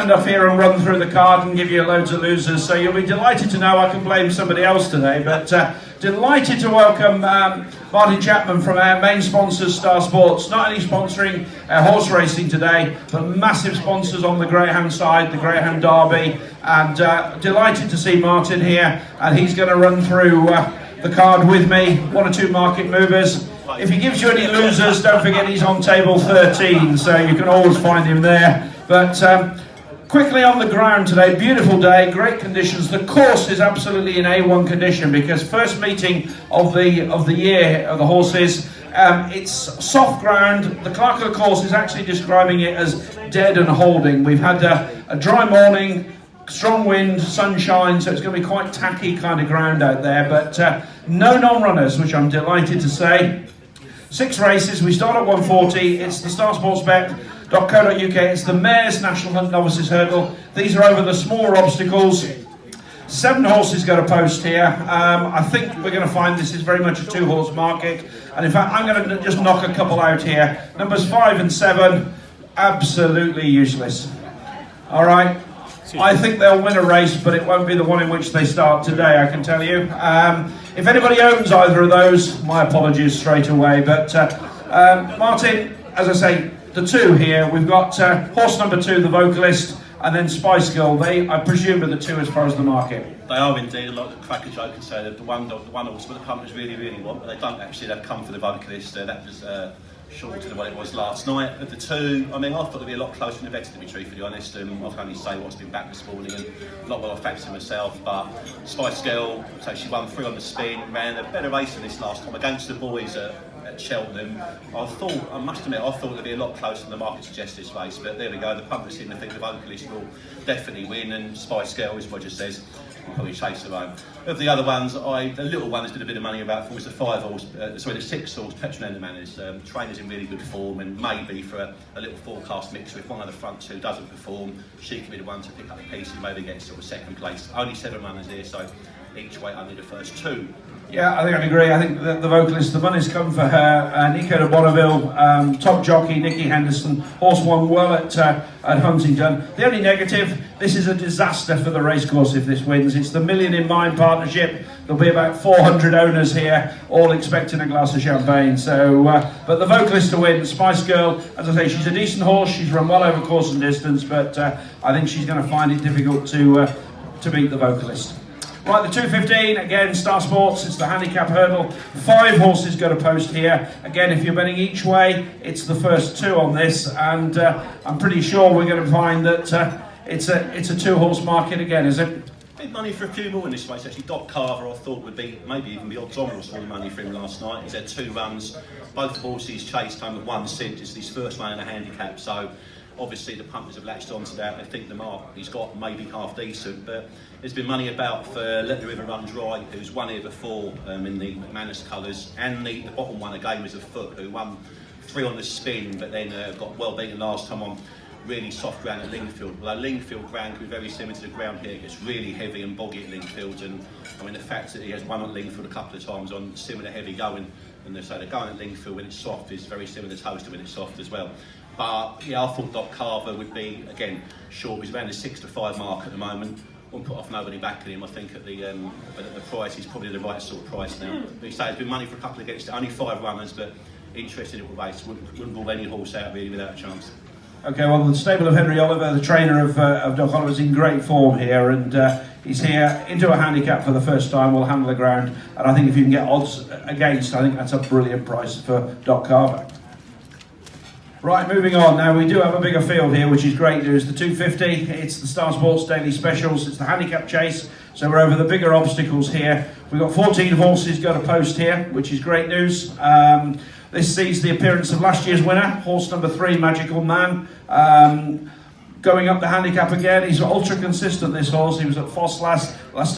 Up here and run through the card and give you loads of losers, so you'll be delighted to know I can blame somebody else today, but delighted to welcome Martin Chapman from our main sponsors, Star Sports, not only sponsoring horse racing today, but massive sponsors on the Greyhound side, the Greyhound Derby, and delighted to see Martin here, and he's going to run through the card with me, one or two market movers. If he gives you any losers, don't forget he's on table 13, so you can always find him there. But quickly on the ground today, beautiful day, great conditions. The course is absolutely in A1 condition because first meeting of the year of the horses. It's soft ground. The clerk of the course is actually describing it as dead and holding. We've had a dry morning, strong wind, sunshine, so it's going to be quite tacky kind of ground out there, but no non-runners, which I'm delighted to say. 6 races. We start at 140. It's the Star Sports Bet.co.uk. It's the Mayor's National Hunt Novices Hurdle. These are over the smaller obstacles. 7 horses go to post here. I think we're going to find this is very much a 2-horse market. And in fact, I'm going to just knock a couple out here. Numbers 5 and 7, absolutely useless. All right. I think they'll win a race, but it won't be the one in which they start today, I can tell you. If anybody owns either of those, my apologies straight away. But Martin, as I say, the 2 here, we've got horse number 2, the Vocalist, and then Spice Girl. They, I presume, are the 2 as far as the market. They are indeed. A lot of cracker joke and say that the one horse that the punters really want, but they don't actually. They've come for the Vocalist. That was shorter than what it was last night. Of the 2, I mean, I thought it'd be a lot closer than the better, to be truthfully honest. I can only say what's been back this morning, and not what I fancied myself. But Spice Girl, so she won 3 on the spin, ran a better race than this last time against the boys at Cheltenham. I must admit, I thought it'd be a lot closer than the market suggests this race, but there we go. The punters seem to think the Vocalist will definitely win, and Spice Girl, as Roger says, will probably chase her own. Of the other ones, the little one has been a bit of money about for was the 5-horse, the 6-horse Petronella Manners. Trainer's in really good form, and maybe for a little forecast mixer, if one of the front 2 doesn't perform, she can be the one to pick up the pieces, maybe get sort of 2nd place. Only 7 runners here, so each way only the first 2. Yeah, I think I'd agree. I think the Vocalist, the money's come for her. Nico de Bonneville, top jockey, Nicky Henderson, horse won well at Huntingdon. The only negative, this is a disaster for the racecourse if this wins. It's the Million in Mind partnership. There'll be about 400 owners here, all expecting a glass of champagne. So, but the Vocalist to win. Spice Girl, as I say, she's a decent horse. She's run well over course and distance, but I think she's going to find it difficult to beat the Vocalist. Right, the 2:15, again, Star Sports, it's the handicap hurdle. 5 horses go to post here. Again, if you're betting each way, it's the first 2 on this, and I'm pretty sure we're going to find that it's a 2-horse market again, is it? Big money for a few more in this race, actually. Doc Carver, I thought, would be maybe even the odds on or small money for him last night. He's had 2 runs, both horses chased home at 1 cent. It's his first run in a handicap, so obviously the punters have latched onto that. They think the mark he's got maybe half decent, but there's been money about for Let the River Run Dry, who's won here before in the McManus colours, and the bottom one again was a Foot, who won 3 on the spin, but then got well beaten last time on really soft ground at Lingfield. Well, Lingfield ground can be very similar to the ground here. It gets really heavy and boggy at Lingfield, and I mean the fact that he has won at Lingfield a couple of times on similar heavy going, and they say the going at Lingfield when it's soft is very similar to Towcester when it's soft as well. But yeah, I thought Doc Carver would be, again, short. He's around the 6 to 5 mark at the moment. Won't put off nobody backing him. I think at the price, he's probably the right sort of price now. But he says there's been money for a couple against it. Only 5 runners, but interested in the race. Wouldn't rule any horse out really without a chance. Okay, well, the stable of Henry Oliver, the trainer of Doc Oliver, is in great form here, and he's here into a handicap for the first time. Will handle the ground, and I think if you can get odds against, I think that's a brilliant price for Doc Carver. Right, moving on. Now, we do have a bigger field here, which is great news. The 250, it's the Star Sports Daily Specials. It's the handicap chase, so we're over the bigger obstacles here. We've got 14 horses go to post here, which is great news. This sees the appearance of last year's winner, horse number 3, Magical Man. Going up the handicap again. He's ultra consistent, this horse. He was at Foss last.